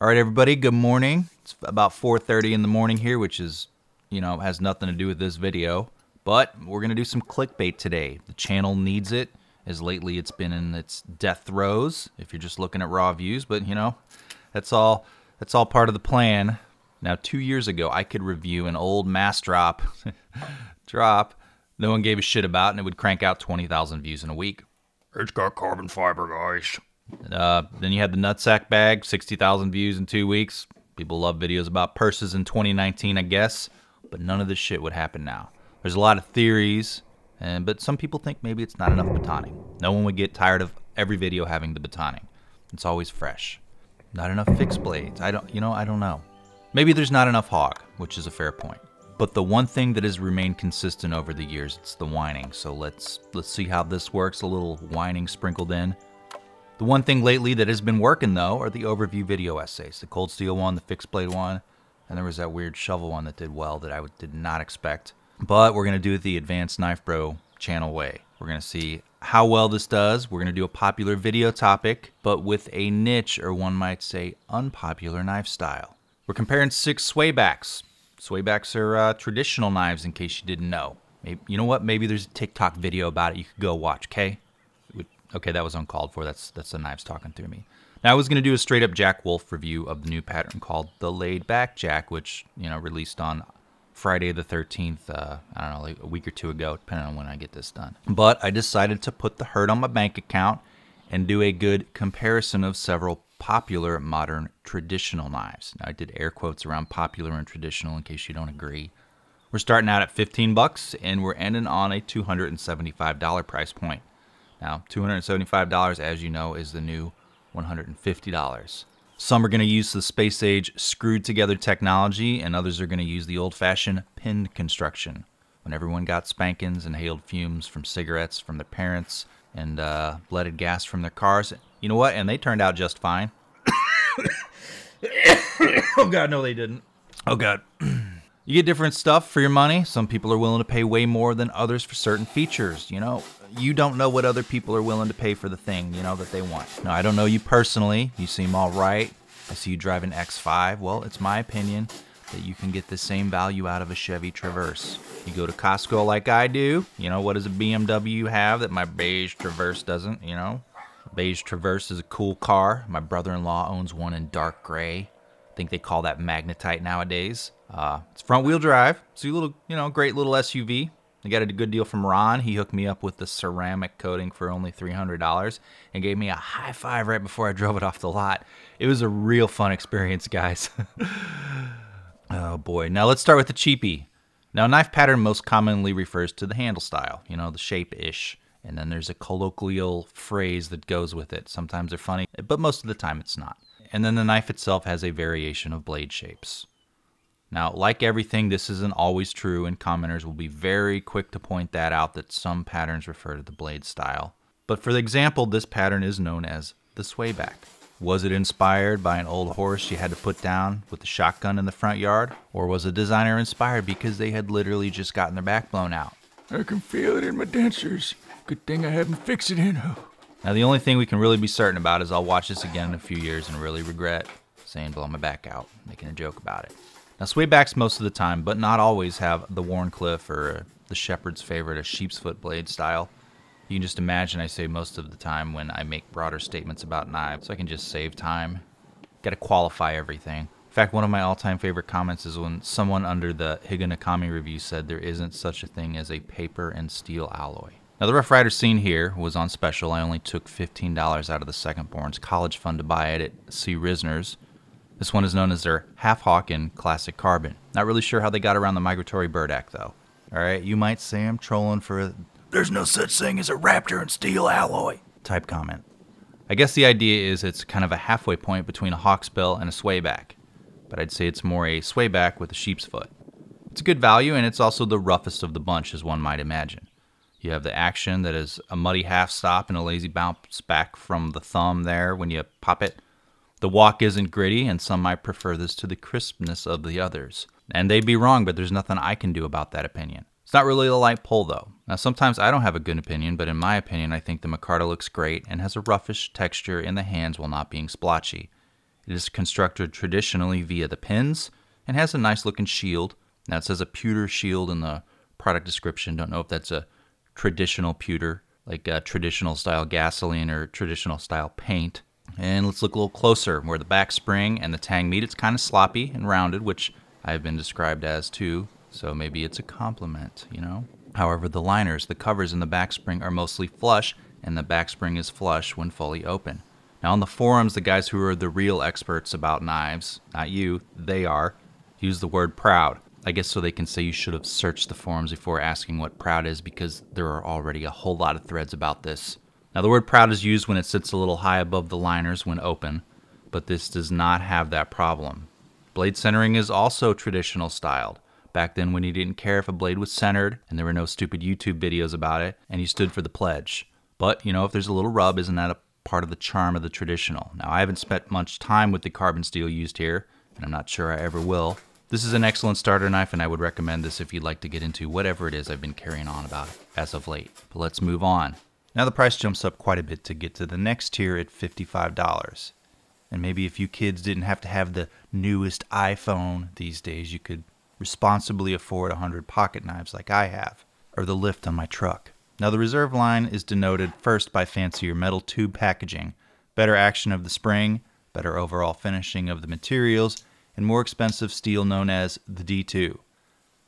All right, everybody, good morning. It's about 4:30 in the morning here, which is, has nothing to do with this video. But we're going to do some clickbait today. The channel needs it, as lately it's been in its death throes, if you're just looking at raw views. But, that's all part of the plan. Now, 2 years ago, I could review an old mass drop no one gave a shit about, and it would crank out 20,000 views in a week. It's got carbon fiber, guys. Then you had the nutsack bag, 60,000 views in 2 weeks. People love videos about purses in 2019, I guess, but none of this shit would happen now. There's a lot of theories, but some people think maybe it's not enough batoning. No one would get tired of every video having the batoning. It's always fresh. Not enough fixed blades. I don't know. Maybe there's not enough hog, which is a fair point. But the one thing that has remained consistent over the years, it's the whining. So let's see how this works. A little whining sprinkled in. The one thing lately that has been working, though, are the overview video essays. The cold steel one, the fixed blade one, and there was that weird shovel one that did well that I did not expect. But we're going to do it the Advanced Knife Bro channel way. We're going to see how well this does. We're going to do a popular video topic, but with a niche, or one might say unpopular knife style. We're comparing 6 Swaybacks. Swaybacks are traditional knives, in case you didn't know. Maybe, you know what? Maybe there's a TikTok video about it you could go watch, okay? Okay, that was uncalled for. That's the knives talking through me. Now, I was going to do a straight-up Jack Wolf review of the new pattern called the Laid Back Jack, which, released on Friday the 13th, I don't know, like a week or two ago, depending on when I get this done. But I decided to put the hurt on my bank account and do a good comparison of several popular modern traditional knives. Now, I did air quotes around popular and traditional in case you don't agree. We're starting out at $15, and we're ending on a $275 price point. Now, $275, as you know, is the new $150. Some are going to use the space-age screwed-together technology, and others are going to use the old-fashioned pinned construction. When everyone got spankings, inhaled fumes from cigarettes from their parents, and leaded gas from their cars. You know what? And they turned out just fine. Oh, God, no, they didn't. Oh, God. You get different stuff for your money. Some people are willing to pay way more than others for certain features, You don't know what other people are willing to pay for the thing, that they want. Now, I don't know you personally. You seem all right. I see you drive an X5. Well, it's my opinion that you can get the same value out of a Chevy Traverse. You go to Costco like I do. What does a BMW have that my beige Traverse doesn't, Beige Traverse is a cool car. My brother-in-law owns one in dark gray. I think they call that magnetite nowadays. It's front-wheel drive. It's a little, great little SUV. I got a good deal from Ron. He hooked me up with the ceramic coating for only $300 and gave me a high five right before I drove it off the lot. It was a real fun experience, guys. Oh, boy. Now, let's start with the cheapie. Now, knife pattern most commonly refers to the handle style, the shape-ish. And then there's a colloquial phrase that goes with it. Sometimes they're funny, but most of the time it's not. And then the knife itself has a variation of blade shapes. Now, like everything, this isn't always true, and commenters will be very quick to point that out, that some patterns refer to the blade style. But for example, this pattern is known as the Swayback. Was it inspired by an old horse you had to put down with a shotgun in the front yard? Or was a designer inspired because they had literally just gotten their back blown out? I can feel it in my dentures. Good thing I haven't fixed it in. Now, the only thing we can really be certain about is I'll watch this again in a few years and really regret saying blow my back out, making a joke about it. Now, Swaybacks most of the time, but not always, have the Warncliffe or the shepherd's favorite, a sheep's foot blade style. You can just imagine I say most of the time when I make broader statements about knives, so I can just save time. Got to qualify everything. In fact, one of my all-time favorite comments is when someone under the Higanakami review said there isn't such a thing as a paper and steel alloy. Now, the Rough Ryder scene here was on special. I only took $15 out of the Second Born's college fund to buy it at C. Risner's. This one is known as their Half Hawk in Classic Carbon. Not really sure how they got around the Migratory Bird Act, though. Alright, you might say I'm trolling for a "there's no such thing as a Raptor and steel alloy" type comment. I guess the idea is it's kind of a halfway point between a hawksbill and a swayback. But I'd say it's more a swayback with a sheep's foot. It's a good value, and it's also the roughest of the bunch, as one might imagine. You have the action that is a muddy half stop and a lazy bounce back from the thumb there when you pop it. The walk isn't gritty, and some might prefer this to the crispness of the others. And they'd be wrong, but there's nothing I can do about that opinion. It's not really a light pull, though. Now, sometimes I don't have a good opinion, but in my opinion, I think the micarta looks great and has a roughish texture in the hands while not being splotchy. It is constructed traditionally via the pins and has a nice looking shield. Now it says a pewter shield in the product description. Don't know if that's a traditional pewter, like traditional style gasoline or traditional style paint. And let's look a little closer where the back spring and the tang meet. It's kind of sloppy and rounded, which I've been described as too. So maybe it's a compliment, you know? However, the liners, the covers in the back spring are mostly flush, and the back spring is flush when fully open. Now on the forums, the guys who are the real experts about knives, not you, they are, use the word proud. I guess so they can say you should have searched the forums before asking what proud is, because there are already a whole lot of threads about this. Now the word proud is used when it sits a little high above the liners when open, but this does not have that problem. Blade centering is also traditional styled. Back then when you didn't care if a blade was centered and there were no stupid YouTube videos about it and you stood for the pledge. But, you know, if there's a little rub, isn't that a part of the charm of the traditional? Now, I haven't spent much time with the carbon steel used here, and I'm not sure I ever will. This is an excellent starter knife, and I would recommend this if you'd like to get into whatever it is I've been carrying on about as of late. But let's move on. Now the price jumps up quite a bit to get to the next tier at $55. And maybe if you kids didn't have to have the newest iPhone these days, you could responsibly afford 100 pocket knives like I have, or the lift on my truck. Now the reserve line is denoted first by fancier metal tube packaging, better action of the spring, better overall finishing of the materials, and more expensive steel known as the D2.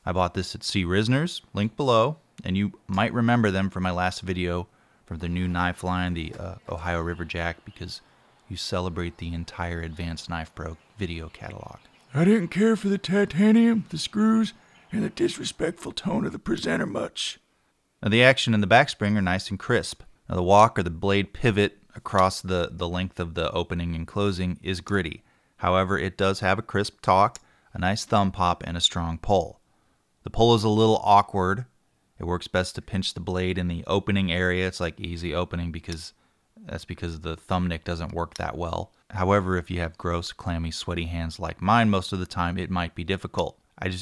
I bought this at C. Risner's, link below, and you might remember them from my last video from the new knife line, the Ohio River Jack, because you celebrate the entire Advanced Knife Pro video catalog. I didn't care for the titanium, the screws, and the disrespectful tone of the presenter much. Now the action and the back spring are nice and crisp. Now the walk or the blade pivot across the length of the opening and closing is gritty. However, it does have a crisp talk, a nice thumb pop, and a strong pull. The pull is a little awkward. It works best to pinch the blade in the opening area. It's like easy opening because the thumb nick doesn't work that well. However, if you have gross, clammy, sweaty hands like mine, most of the time it might be difficult.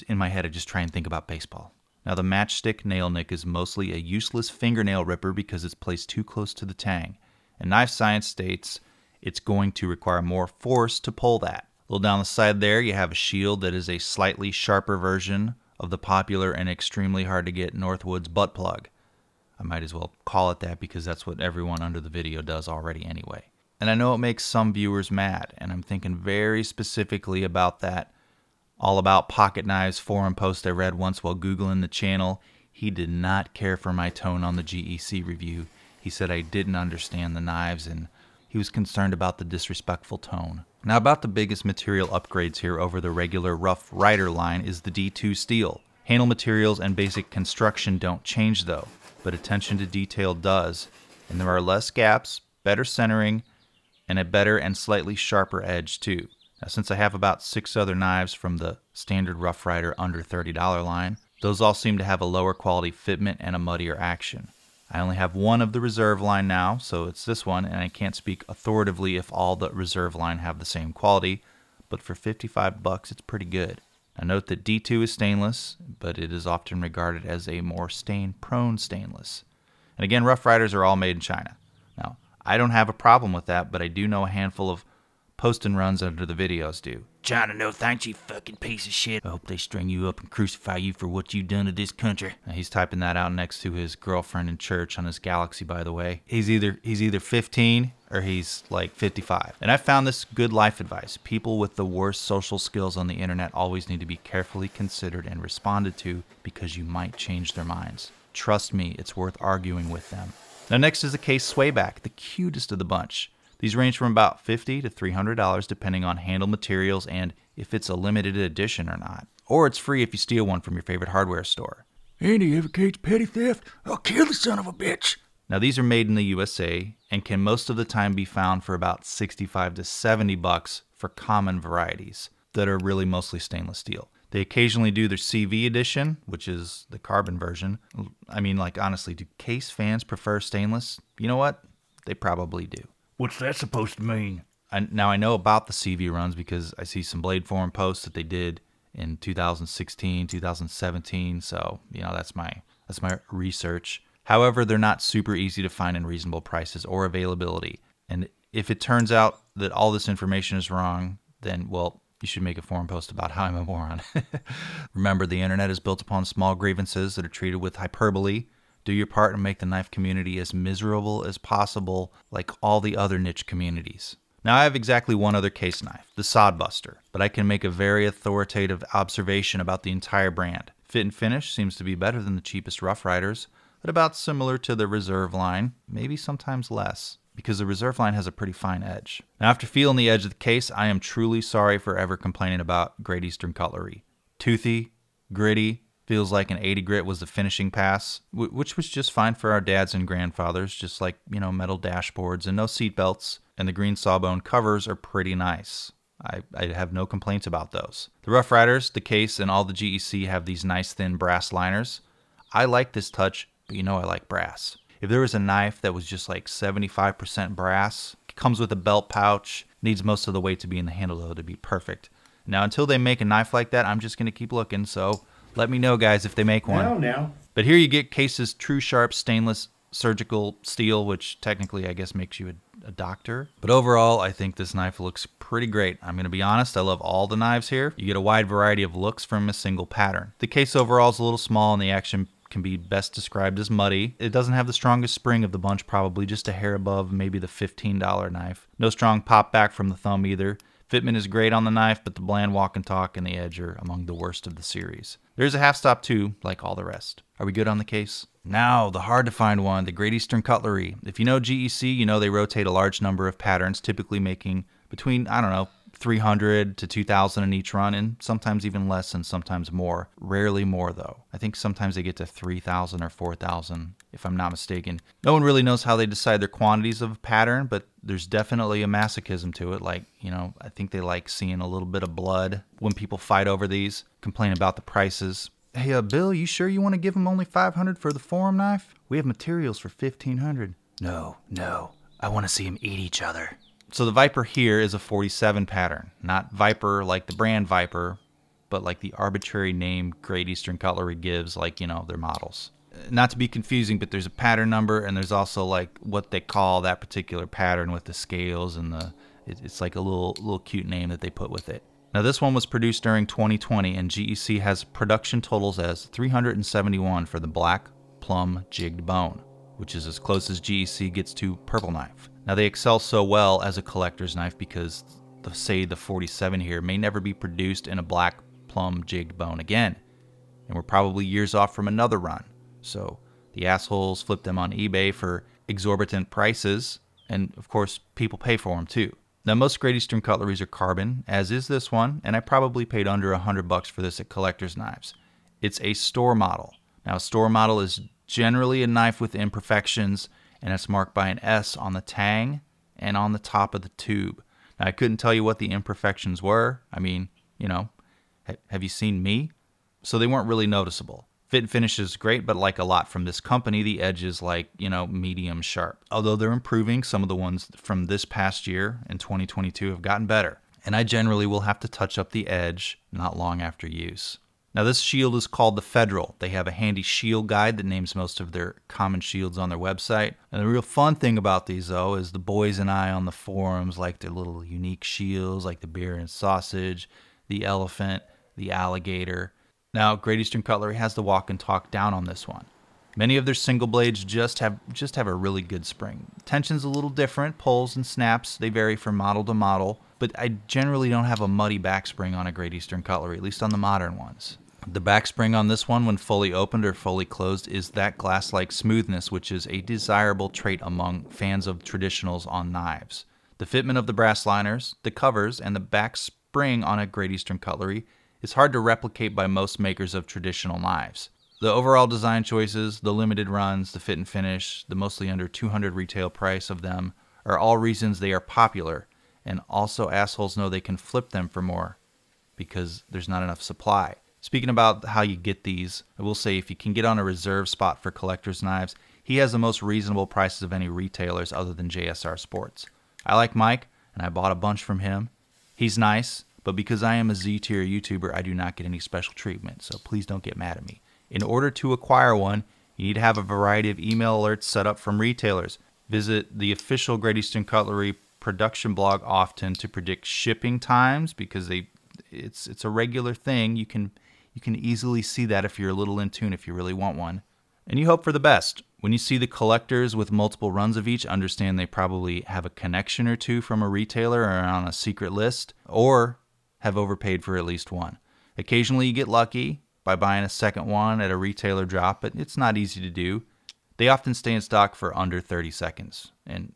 In my head, I just try and think about baseball. Now the Matchstick nail nick is mostly a useless fingernail ripper because it's placed too close to the tang. And Knife Science states it's going to require more force to pull that. A little down the side there, you have a shield that is a slightly sharper version of the popular and extremely hard to get Northwoods butt plug. I might as well call it that because that's what everyone under the video does already anyway. And I know it makes some viewers mad, and I'm thinking very specifically about that All About Pocket Knives forum post I read once while Googling the channel. He did not care for my tone on the GEC review. He said I didn't understand the knives, and he was concerned about the disrespectful tone. Now about the biggest material upgrades here over the regular Rough Ryder line is the D2 steel. Handle materials and basic construction don't change though, but attention to detail does, and there are less gaps, better centering, and a better and slightly sharper edge too. Now since I have about 6 other knives from the standard Rough Ryder under $30 line, those all seem to have a lower quality fitment and a muddier action. I only have one of the reserve line now, so it's this one, and I can't speak authoritatively if all the reserve line have the same quality, but for $55 it's pretty good. Now note that D2 is stainless, but it is often regarded as a more stain-prone stainless. And again, Rough Ryders are all made in China. Now, I don't have a problem with that, but I do know a handful of post and runs under the videos do. China, no thanks, you fucking piece of shit. I hope they string you up and crucify you for what you've done to this country. Now, he's typing that out next to his girlfriend in church on his Galaxy, by the way. He's either 15 or he's like 55. And I found this good life advice. People with the worst social skills on the internet always need to be carefully considered and responded to because you might change their minds. Trust me, it's worth arguing with them. Now next is the case Swayback, the cutest of the bunch. These range from about $50 to $300 depending on handle materials and if it's a limited edition or not. Or it's free if you steal one from your favorite hardware store. Andy advocates petty theft. I'll kill the son of a bitch. Now these are made in the USA and can most of the time be found for about $65 to $70 for common varieties that are really mostly stainless steel. They occasionally do their CV edition, which is the carbon version. I mean, like honestly, do case fans prefer stainless? You know what? They probably do. What's that supposed to mean? Now I know about the CV runs because I see some Blade Forum posts that they did in 2016, 2017. So, you know, that's my research. However, they're not super easy to find in reasonable prices or availability. And If it turns out that all this information is wrong, then, well, you should make a forum post about how I'm a moron. Remember, the internet is built upon small grievances that are treated with hyperbole. Do your part and make the knife community as miserable as possible, like all the other niche communities. Now, I have exactly one other case knife, the Sodbuster, but I can make a very authoritative observation about the entire brand. Fit and finish seems to be better than the cheapest Rough Riders, but about similar to the Reserve line, maybe sometimes less, because the Reserve line has a pretty fine edge. Now, after feeling the edge of the case, I am truly sorry for ever complaining about Great Eastern Cutlery. Toothy, gritty, feels like an 80 grit was the finishing pass, which was just fine for our dads and grandfathers, just like, metal dashboards and no seat belts, and the green sawbone covers are pretty nice. I have no complaints about those. The Rough Riders, the case, and all the GEC have these nice thin brass liners. I like this touch, but I like brass. If there was a knife that was just like 75% brass, comes with a belt pouch, needs most of the weight to be in the handle though to be perfect. Now, until they make a knife like that, I'm just going to keep looking, so let me know, guys, if they make one. Now. But here you get Case's True Sharp stainless surgical steel, which technically I guess makes you a doctor. But overall, I think this knife looks pretty great. I'm going to be honest, I love all the knives here. You get a wide variety of looks from a single pattern. The case overall is a little small and the action can be best described as muddy. It doesn't have the strongest spring of the bunch, probably just a hair above maybe the $15 knife. No strong pop back from the thumb either. Fitment is great on the knife, but the bland walk and talk and the edge are among the worst of the series. There's a half stop too, like all the rest. Are we good on the case? Now, the hard to find one, the Great Eastern Cutlery. If you know GEC, you know they rotate a large number of patterns, typically making between, 300 to 2,000 in each run, and sometimes even less and sometimes more. Rarely more, though. I think sometimes they get to 3,000 or 4,000, if I'm not mistaken. No one really knows how they decide their quantities of a pattern, but there's definitely a masochism to it. Like, I think they like seeing a little bit of blood when people fight over these, complain about the prices. Hey, Bill, you sure you want to give them only $500 for the forum knife? We have materials for $1,500. No, I want to see them eat each other. So the Viper here is a 47 pattern, not Viper like the brand Viper, but like the arbitrary name Great Eastern Cutlery gives, like, their models. Not to be confusing, but there's a pattern number and there's also like what they call that particular pattern with the scales and it's like a little cute name that they put with it. Now this one was produced during 2020 and GEC has production totals as 371 for the black plum jigged bone, which is as close as GEC gets to purple knife. Now they excel so well as a collector's knife because the 47 here may never be produced in a black plum jigged bone again. And we're probably years off from another run. So the assholes flip them on eBay for exorbitant prices, and of course people pay for them too. Now most Great Eastern Cutleries are carbon, as is this one, and I probably paid under $100 for this at Collector's Knives. It's a store model. Now a store model is generally a knife with imperfections, and it's marked by an S on the tang and on the top of the tube. Now, I couldn't tell you what the imperfections were. I mean, have you seen me? So they weren't really noticeable. Fit and finish is great, but like a lot from this company, the edge is like, medium sharp. Although they're improving, some of the ones from this past year in 2022 have gotten better. And I generally will have to touch up the edge not long after use. Now this shield is called the Federal. They have a handy shield guide that names most of their common shields on their website. And the real fun thing about these though is the boys and I on the forums like their little unique shields like the beer and sausage, the elephant, the alligator. Now Great Eastern Cutlery has the walk and talk down on this one. Many of their single blades just have a really good spring. Tension's a little different, pulls and snaps, they vary from model to model, but I generally don't have a muddy back spring on a Great Eastern Cutlery, at least on the modern ones. The back spring on this one, when fully opened or fully closed, is that glass-like smoothness, which is a desirable trait among fans of traditionals on knives. The fitment of the brass liners, the covers, and the back spring on a Great Eastern Cutlery is hard to replicate by most makers of traditional knives. The overall design choices, the limited runs, the fit and finish, the mostly under $200 retail price of them are all reasons they are popular, and also assholes know they can flip them for more because there's not enough supply. Speaking about how you get these, I will say if you can get on a reserve spot for collector's knives, he has the most reasonable prices of any retailers other than JSR Sports. I like Mike, and I bought a bunch from him. He's nice, but because I am a Z-tier YouTuber, I do not get any special treatment, so please don't get mad at me. In order to acquire one, you need to have a variety of email alerts set up from retailers. Visit the official Great Eastern Cutlery production blog often to predict shipping times because it's a regular thing. You can easily see that if you're a little in tune, if you really want one. And you hope for the best. When you see the collectors with multiple runs of each, understand they probably have a connection or two from a retailer or are on a secret list, or have overpaid for at least one. Occasionally you get lucky by buying a second one at a retailer drop, but it's not easy to do. They often stay in stock for under 30 seconds, and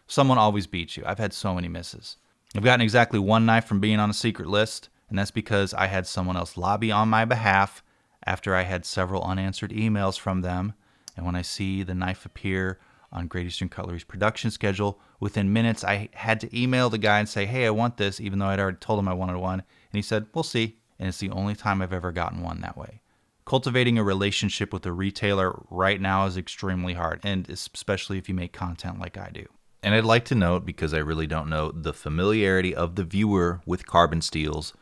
someone always beats you. I've had so many misses. I've gotten exactly one knife from being on a secret list, and that's because I had someone else lobby on my behalf after I had several unanswered emails from them. And when I see the knife appear on Great Eastern Cutlery's production schedule, within minutes I had to email the guy and say, hey, I want this, even though I'd already told him I wanted one. And he said, we'll see. And it's the only time I've ever gotten one that way. Cultivating a relationship with a retailer right now is extremely hard, and especially if you make content like I do. And I'd like to note, because I really don't know the familiarity of the viewer with carbon steels,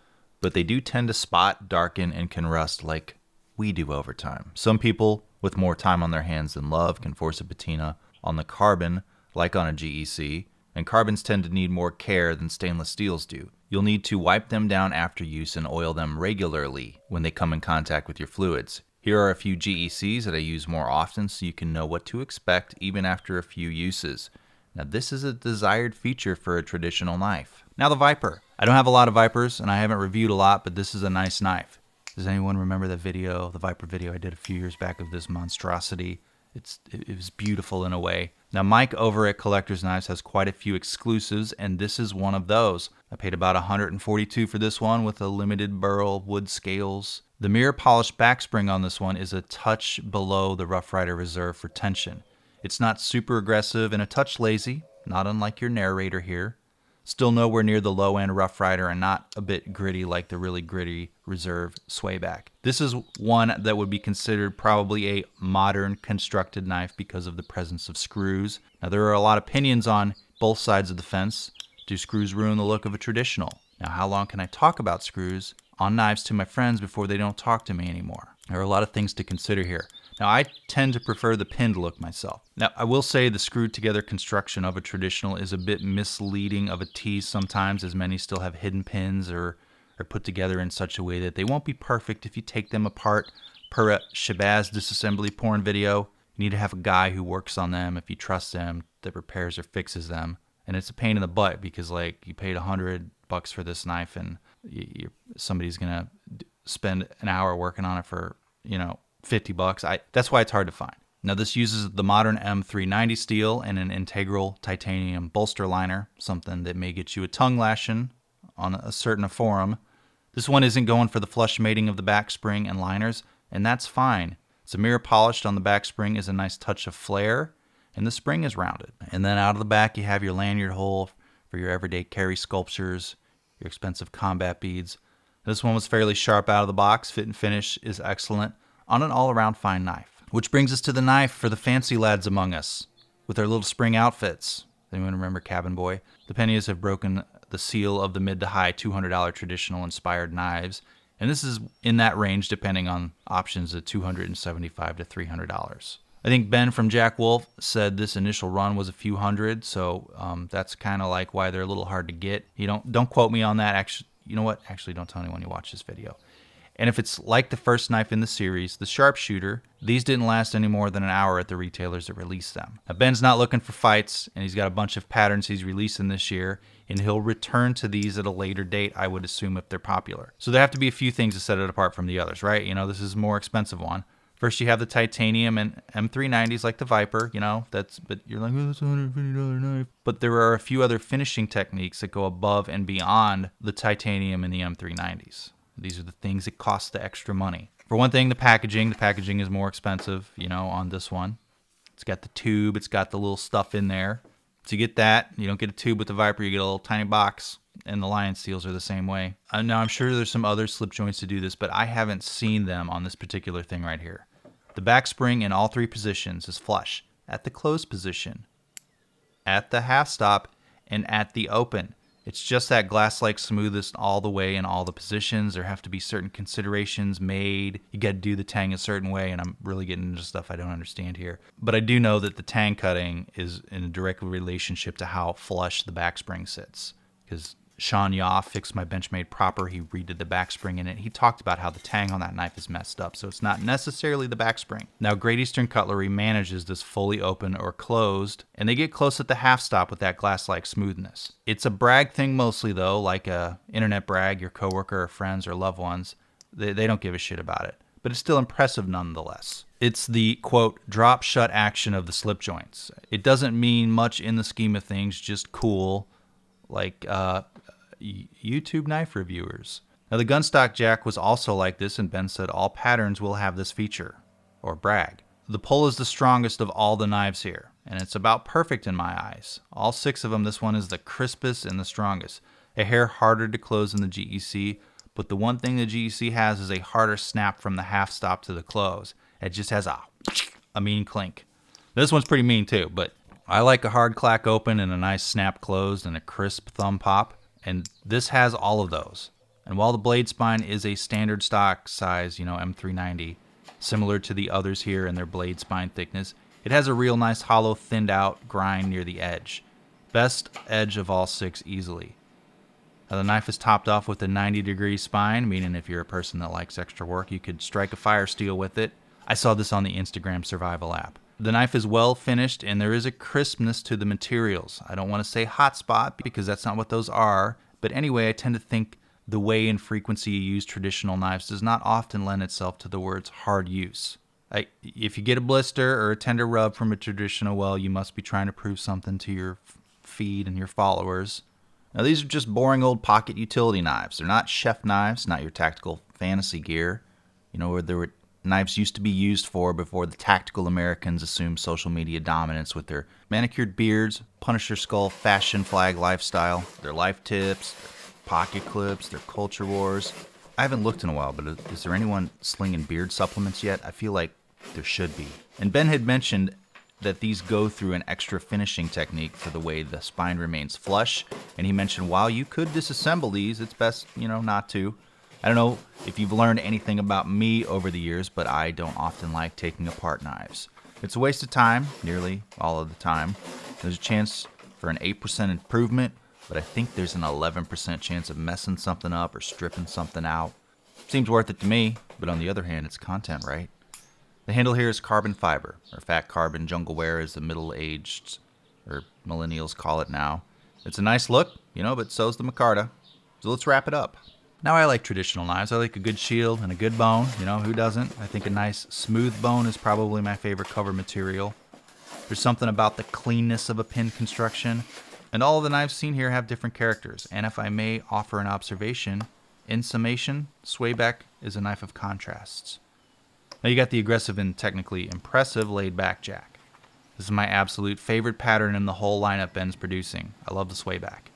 but they do tend to spot, darken, and can rust like we do over time. Some people with more time on their hands than love can force a patina on the carbon, like on a GEC, and carbons tend to need more care than stainless steels do. You'll need to wipe them down after use and oil them regularly when they come in contact with your fluids. Here are a few GECs that I use more often so you can know what to expect even after a few uses. Now this is a desired feature for a traditional knife. Now the Viper. I don't have a lot of Vipers and I haven't reviewed a lot, but this is a nice knife. Does anyone remember that video, the Viper video I did a few years back of this monstrosity? It was beautiful in a way. Now Mike over at Collector's Knives has quite a few exclusives, and this is one of those. I paid about $142 for this one with a limited burl wood scales. The mirror polished backspring on this one is a touch below the Rough Ryder Reserve for tension. It's not super aggressive and a touch lazy, not unlike your narrator here. Still nowhere near the low-end Rough Ryder and not a bit gritty like the really gritty Reserve Swayback. This is one that would be considered probably a modern constructed knife because of the presence of screws. Now there are a lot of opinions on both sides of the fence. Do screws ruin the look of a traditional? Now how long can I talk about screws on knives to my friends before they don't talk to me anymore? There are a lot of things to consider here. Now I tend to prefer the pinned look myself. Now I will say the screwed together construction of a traditional is a bit misleading of a tease sometimes, as many still have hidden pins or are put together in such a way that they won't be perfect if you take them apart per a Shabazz disassembly porn video. You need to have a guy who works on them if you trust them, that repairs or fixes them. And it's a pain in the butt because like you paid $100 for this knife and somebody's gonna spend an hour working on it for, $50. That's why it's hard to find. Now this uses the modern M390 steel and an integral titanium bolster liner, something that may get you a tongue lashing on a certain forum. This one isn't going for the flush mating of the back spring and liners, and that's fine. It's a mirror polished on the back spring is a nice touch of flare, and the spring is rounded. And then out of the back you have your lanyard hole for your everyday carry sculptures, your expensive combat beads. This one was fairly sharp out of the box. Fit and finish is excellent on an all-around fine knife. Which brings us to the knife for the fancy lads among us with their little spring outfits. Anyone remember Cabin Boy? The pennies have broken the seal of the mid to high $200 traditional inspired knives, and this is in that range depending on options at $275 to $300. I think Ben from Jack Wolf said this initial run was a few hundred, so that's kind of like why they're a little hard to get. Don't quote me on that. Actually, you know what? Actually, don't tell anyone you watch this video. And if it's like the first knife in the series, the Sharpshooter, these didn't last any more than an hour at the retailers that released them. Now, Ben's not looking for fights, and he's got a bunch of patterns he's releasing this year, and he'll return to these at a later date, I would assume, if they're popular. So there have to be a few things to set it apart from the others, right? This is a more expensive one. First, you have the titanium and M390s like the Viper, but you're like, oh, that's a $150 knife. But there are a few other finishing techniques that go above and beyond the titanium and the M390s. These are the things that cost the extra money. For one thing, the packaging. The packaging is more expensive, on this one. It's got the tube. It's got the little stuff in there. So you get that. You don't get a tube with the Viper. You get a little tiny box. And the Lion Steels are the same way. Now, I'm sure there's some other slip joints to do this, but I haven't seen them on this particular thing right here. The back spring in all three positions is flush. At the closed position, at the half stop, and at the open. It's just that glass-like smoothness all the way in all the positions. There have to be certain considerations made. You got to do the tang a certain way, and I'm really getting into stuff I don't understand here. But I do know that the tang cutting is in a direct relationship to how flush the backspring sits. Because Sean Yaw fixed my Benchmade proper. He redid the backspring in it. He talked about how the tang on that knife is messed up, so it's not necessarily the backspring. Now, Great Eastern Cutlery manages this fully open or closed, and they get close at the half stop with that glass-like smoothness. It's a brag thing mostly, though, like a internet brag, your coworker or friends or loved ones. They don't give a shit about it, but it's still impressive nonetheless. It's the, quote, drop shut action of the slip joints. It doesn't mean much in the scheme of things, just cool, like YouTube knife reviewers. Now, the gunstock jack was also like this, and Ben said all patterns will have this feature, or brag. The pull is the strongest of all the knives here, and it's about perfect in my eyes. All 6 of them, this one is the crispest and the strongest. A hair harder to close than the GEC, but the one thing the GEC has is a harder snap from the half stop to the close. It just has a mean clink. This one's pretty mean too, but I like a hard clack open and a nice snap closed and a crisp thumb pop. And this has all of those. And while the blade spine is a standard stock size, M390, similar to the others here in their blade spine thickness, it has a real nice hollow thinned out grind near the edge. Best edge of all 6 easily. Now, the knife is topped off with a 90-degree spine, meaning if you're a person that likes extra work, you could strike a fire steel with it. I saw this on the Instagram survival app. The knife is well finished, and there is a crispness to the materials. I don't want to say hot spot because that's not what those are, but anyway, I tend to think the way and frequency you use traditional knives does not often lend itself to the words hard use. If you get a blister or a tender rub from a traditional, well, you must be trying to prove something to your feed and your followers. Now, these are just boring old pocket utility knives. They're not chef knives, not your tactical fantasy gear, where there were knives used to be used for before the tactical Americans assumed social media dominance with their manicured beards, Punisher skull, fashion flag lifestyle, their life tips, their pocket clips, their culture wars. I haven't looked in a while, but is there anyone slinging beard supplements yet? I feel like there should be. And Ben had mentioned that these go through an extra finishing technique for the way the spine remains flush, and he mentioned while you could disassemble these, it's best, not to. I don't know if you've learned anything about me over the years, but I don't often like taking apart knives. It's a waste of time, nearly all of the time. There's a chance for an 8% improvement, but I think there's an 11% chance of messing something up or stripping something out. Seems worth it to me, but on the other hand, it's content, right? The handle here is carbon fiber, or fat carbon jungle wear as the middle-aged, or millennials call it now. It's a nice look, but so's the micarta. So let's wrap it up. Now, I like traditional knives. I like a good shield and a good bone. Who doesn't? I think a nice smooth bone is probably my favorite cover material. There's something about the cleanness of a pin construction. And all of the knives seen here have different characters. And if I may offer an observation, in summation, Swayback is a knife of contrasts. Now, you got the aggressive and technically impressive laid-back jack. This is my absolute favorite pattern in the whole lineup Ben's producing. I love the Swayback.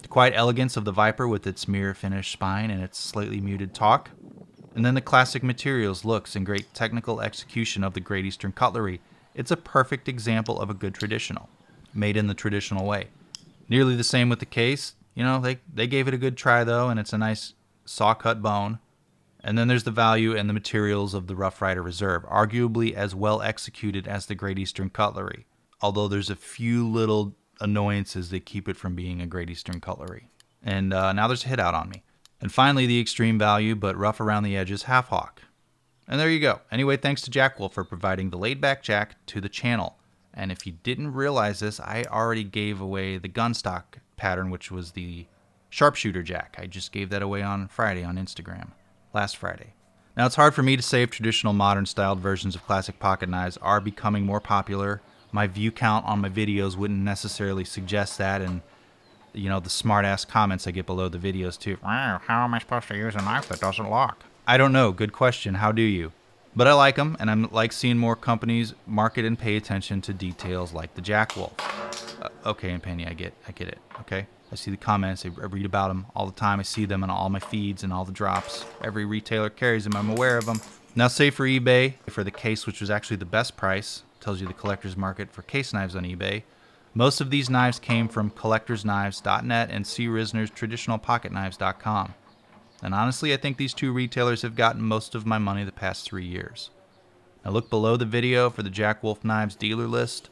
The quiet elegance of the Viper with its mirror finish spine and its slightly muted talk. And then the classic materials, looks, and great technical execution of the Great Eastern Cutlery. It's a perfect example of a good traditional, made in the traditional way. Nearly the same with the case. They gave it a good try though, and it's a nice saw-cut bone. And then there's the value and the materials of the Rough Ryder Reserve, arguably as well executed as the Great Eastern Cutlery, although there's a few little annoyances that keep it from being a Great Eastern Cutlery. And now there's a hit out on me. And finally, the extreme value, but rough around the edges, Half Hawk. And there you go. Anyway, thanks to Jack Wolf for providing the laid-back jack to the channel. And if you didn't realize this, I already gave away the gunstock pattern, which was the Sharpshooter jack. I just gave that away on Friday on Instagram. Last Friday. Now, it's hard for me to say if traditional modern-styled versions of classic pocket knives are becoming more popular. My view count on my videos wouldn't necessarily suggest that, and the smart-ass comments I get below the videos too. Wow, how am I supposed to use a knife that doesn't lock? I don't know. Good question. How do you? But I like them, and I like seeing more companies market and pay attention to details like the Jack Wolf. Okay, and Penny, I get it. Okay, I see the comments. I read about them all the time. I see them in all my feeds and all the drops. Every retailer carries them. I'm aware of them. Now, say for eBay, for the case, which was actually the best price, tells you the collector's market for case knives on eBay, Most of these knives came from collectorsknives.net and C. Risner's traditionalpocketknives.com. And honestly, I think these two retailers have gotten most of my money the past 3 years. Now look below the video for the Jack Wolf Knives dealer list.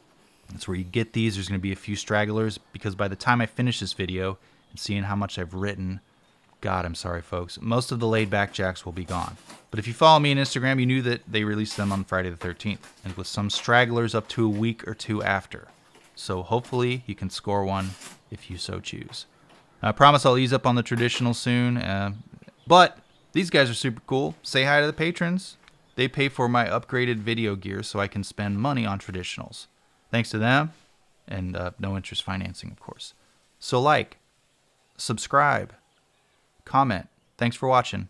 That's where you get these. There's going to be a few stragglers because by the time I finish this video and seeing how much I've written, God, I'm sorry, folks, most of the laid-back Jacks will be gone. But if you follow me on Instagram, you knew that they released them on Friday the 13th, and with some stragglers up to a week or two after. So hopefully you can score one if you so choose. I promise I'll ease up on the traditional soon, but these guys are super cool. Say hi to the patrons. They pay for my upgraded video gear so I can spend money on traditionals. Thanks to them, and no interest financing, of course. So like, subscribe, comment. Thanks for watching.